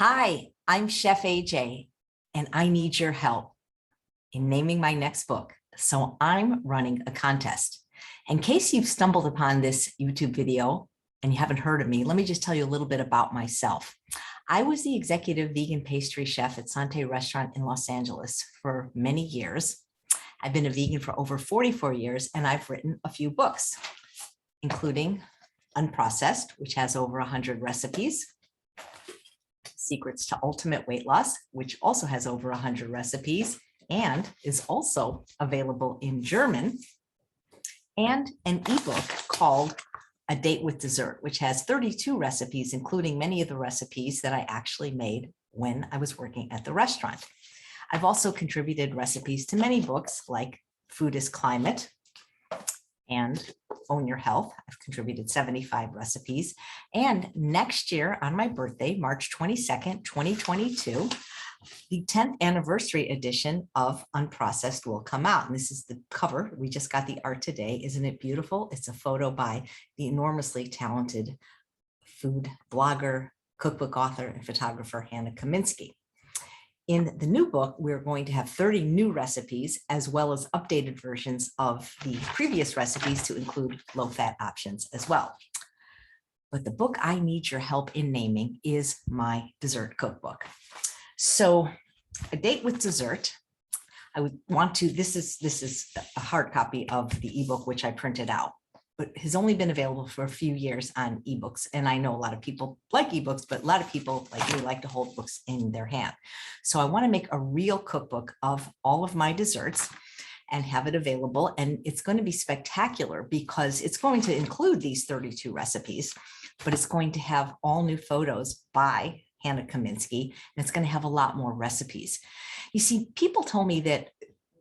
Hi, I'm Chef AJ, and I need your help in naming my next book. So I'm running a contest. In case you've stumbled upon this YouTube video and you haven't heard of me, let me just tell you a little bit about myself. I was the executive vegan pastry chef at Sante Restaurant in Los Angeles for many years. I've been a vegan for over 44 years, and I've written a few books, including Unprocessed, which has over 100 recipes, Secrets to Ultimate Weight Loss, which also has over 100 recipes and is also available in German, and an ebook called A Date with Dessert, which has 32 recipes, including many of the recipes that I actually made when I was working at the restaurant. I've also contributed recipes to many books like Food is Climate and Own Your Health. I've contributed 75 recipes. And next year on my birthday, March 22nd, 2022, the 10th anniversary edition of Unprocessed will come out. And this is the cover. We just got the art today. Isn't it beautiful? It's a photo by the enormously talented food blogger, cookbook author, and photographer, Hannah Kaminsky. In the new book, we're going to have 30 new recipes, as well as updated versions of the previous recipes to include low-fat options as well. But the book I need your help in naming is my dessert cookbook. So A Date with Dessert, I would want to, this is a hard copy of the ebook, which I printed out, but has only been available for a few years on ebooks. And I know a lot of people like ebooks, but a lot of people like me like to hold books in their hand. So I want to make a real cookbook of all of my desserts and have it available. And it's going to be spectacular because it's going to include these 32 recipes, but it's going to have all new photos by Hannah Kaminsky, and it's going to have a lot more recipes. You see, people told me that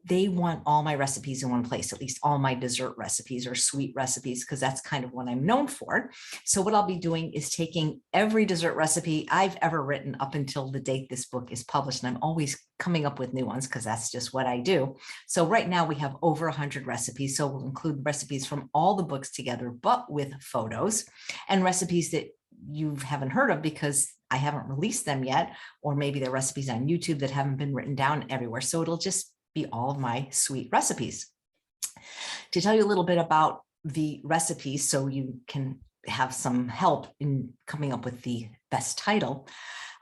they want all my recipes in one place, at least all my dessert recipes or sweet recipes, because that's kind of what I'm known for. So what I'll be doing is taking every dessert recipe I've ever written up until the date this book is published. And I'm always coming up with new ones because that's just what I do. So right now we have over 100 recipes. So we'll include recipes from all the books together, but with photos and recipes that you haven't heard of because I haven't released them yet, or maybe they're recipes on YouTube that haven't been written down everywhere. So it'll just be all of my sweet recipes. To tell you a little bit about the recipes so you can have some help in coming up with the best title,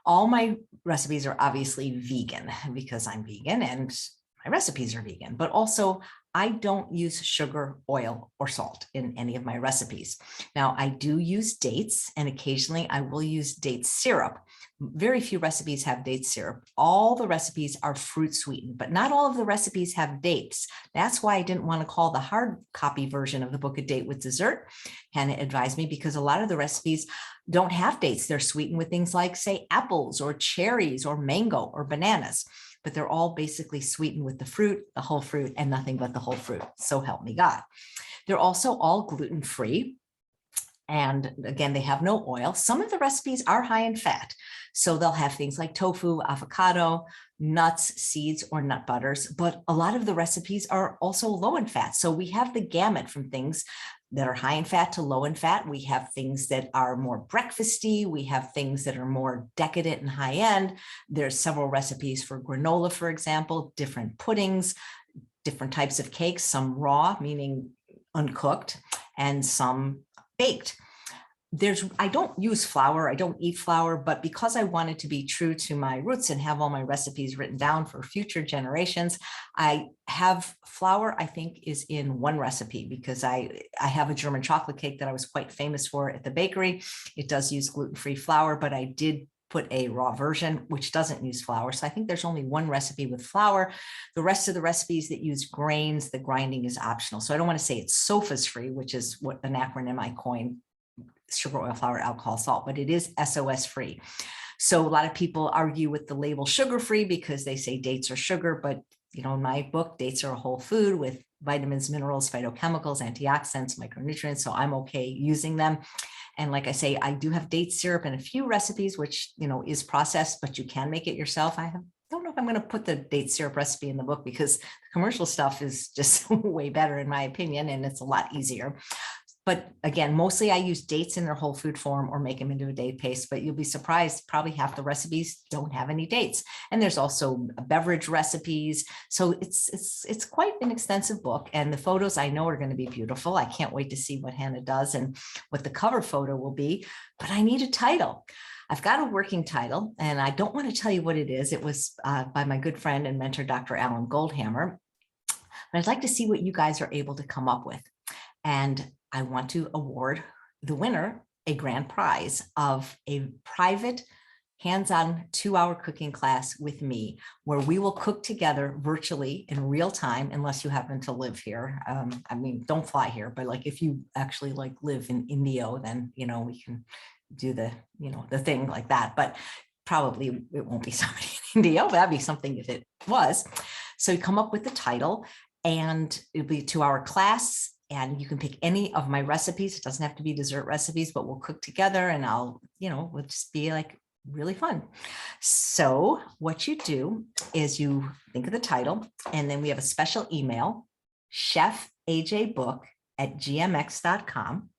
all my recipes are obviously vegan because I'm vegan and my recipes are vegan, but also I don't use sugar, oil, or salt in any of my recipes. Now, I do use dates, and occasionally I will use date syrup. Very few recipes have date syrup. All the recipes are fruit sweetened, but not all of the recipes have dates. That's why I didn't want to call the hard copy version of the book A Date with Dessert. Hannah advised me because a lot of the recipes don't have dates. They're sweetened with things like, say, apples or cherries or mango or bananas, but they're all basically sweetened with the fruit, the whole fruit, and nothing but the whole fruit. So help me God. They're also all gluten-free. And again, they have no oil. Some of the recipes are high in fat. So they'll have things like tofu, avocado, nuts, seeds, or nut butters. But a lot of the recipes are also low in fat. So we have the gamut from things that are high in fat to low in fat. We have things that are more breakfasty. We have things that are more decadent and high end. There's several recipes for granola, for example, different puddings, different types of cakes, some raw, meaning uncooked, and some baked. I don't use flour, I don't eat flour, but because I wanted to be true to my roots and have all my recipes written down for future generations, I have flour, I think, is in one recipe because I have a German chocolate cake that I was quite famous for at the bakery. It does use gluten-free flour, but I did put a raw version, which doesn't use flour. So I think there's only one recipe with flour. The rest of the recipes that use grains, the grinding is optional. So I don't want to say it's SOFAs free, which is what an acronym I coined, sugar, oil, flour, alcohol, salt, but it is SOS free. So a lot of people argue with the label sugar free because they say dates are sugar, but you know, in my book, dates are a whole food with vitamins, minerals, phytochemicals, antioxidants, micronutrients. So I'm okay using them. And like I say, I do have date syrup in a few recipes, which, you know, is processed, but you can make it yourself. Don't know if I'm going to put the date syrup recipe in the book because the commercial stuff is just way better in my opinion, and it's a lot easier. But again, mostly I use dates in their whole food form or make them into a date paste, but you'll be surprised, probably half the recipes don't have any dates. And there's also beverage recipes. So it's quite an extensive book, and the photos I know are going to be beautiful. I can't wait to see what Hannah does and what the cover photo will be, but I need a title. I've got a working title, and I don't want to tell you what it is. It was by my good friend and mentor, Dr. Alan Goldhammer, but I'd like to see what you guys are able to come up with. And I want to award the winner a grand prize of a private hands-on 2-hour cooking class with me, where we will cook together virtually in real time, unless you happen to live here. I mean, don't fly here, but like if you actually like live in India, then, you know, we can do the, you know, the thing like that, but probably it won't be somebody in India, but that'd be something if it was. So you come up with the title, and it'll be a 2-hour class. And you can pick any of my recipes. It doesn't have to be dessert recipes, but we'll cook together, and I'll, you know, it'll just be like really fun. So what you do is you think of the title, and then we have a special email, chefajbook@gmx.com.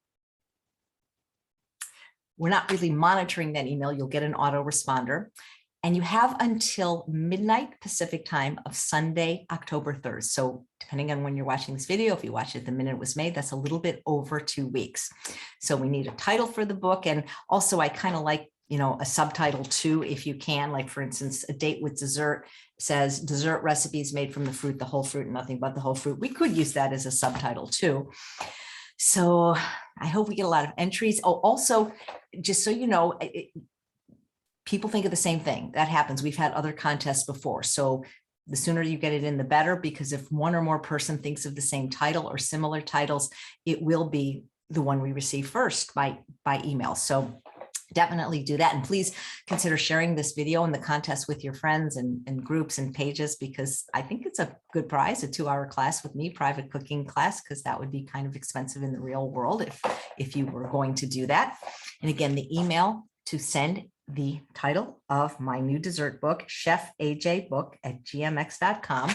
We're not really monitoring that email. You'll get an autoresponder. And you have until midnight Pacific time of Sunday, October 3rd. So depending on when you're watching this video, if you watch it the minute it was made, that's a little bit over 2 weeks. So we need a title for the book. And also I kind of like, you know, a subtitle too, if you can, like for instance, A Date with Dessert says dessert recipes made from the fruit, the whole fruit, nothing but the whole fruit. We could use that as a subtitle too. So I hope we get a lot of entries. Oh, also, just so you know, people think of the same thing. That happens. We've had other contests before. So the sooner you get it in, the better, because if one or more person thinks of the same title or similar titles, it will be the one we receive first by email. So definitely do that. And please consider sharing this video and the contest with your friends and groups and pages, because I think it's a good prize, a 2-hour class with me, private cooking class, because that would be kind of expensive in the real world if you were going to do that. And again, the email to send the title of my new dessert book, chefajbook@gmx.com.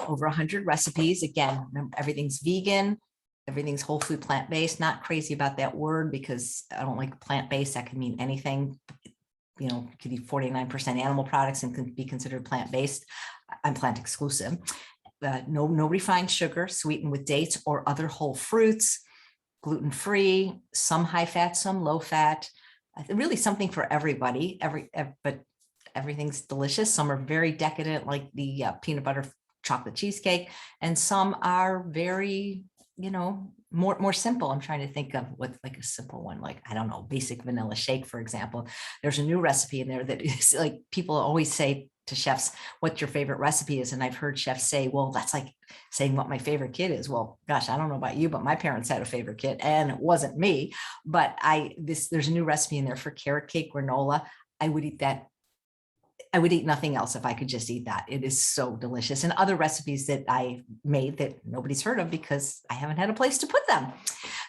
Over 100 recipes. Again, remember, everything's vegan, everything's whole food, plant-based. Not crazy about that word, because I don't like plant-based. That could mean anything. You know, it could be 49% animal products and can be considered plant-based. I'm plant exclusive. No refined sugar, sweetened with dates or other whole fruits, gluten-free, some high fat, some low fat. Really something for everybody. But everything's delicious. Some are very decadent, like the peanut butter chocolate cheesecake, and some are very, you know, more simple. I'm trying to think of what like a simple one, like, I don't know, basic vanilla shake, for example. There's a new recipe in there that is like, people always say to chefs, what your favorite recipe is. And I've heard chefs say, well, that's like saying what my favorite kid is. Well, gosh, I don't know about you, but my parents had a favorite kid and it wasn't me. But there's a new recipe in there for carrot cake granola. I would eat that. I would eat nothing else if I could just eat that. It is so delicious. And other recipes that I made that nobody's heard of because I haven't had a place to put them.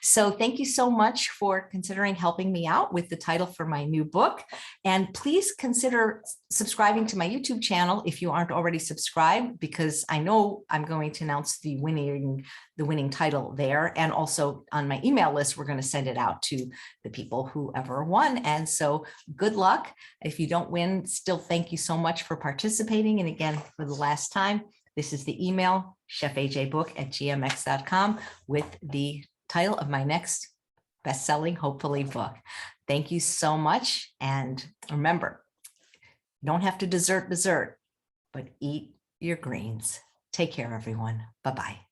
So thank you so much for considering helping me out with the title for my new book. And please consider subscribing to my YouTube channel if you aren't already subscribed, because I know I'm going to announce the winning title there. And also on my email list, we're going to send it out to the people who ever won. And so good luck. If you don't win, still thank you so much for participating. And again, for the last time, this is the email, chefajbook@gmx.com, with the title of my next best-selling, hopefully, book. Thank you so much. And remember, you don't have to dessert, but eat your greens. Take care, everyone. Bye-bye.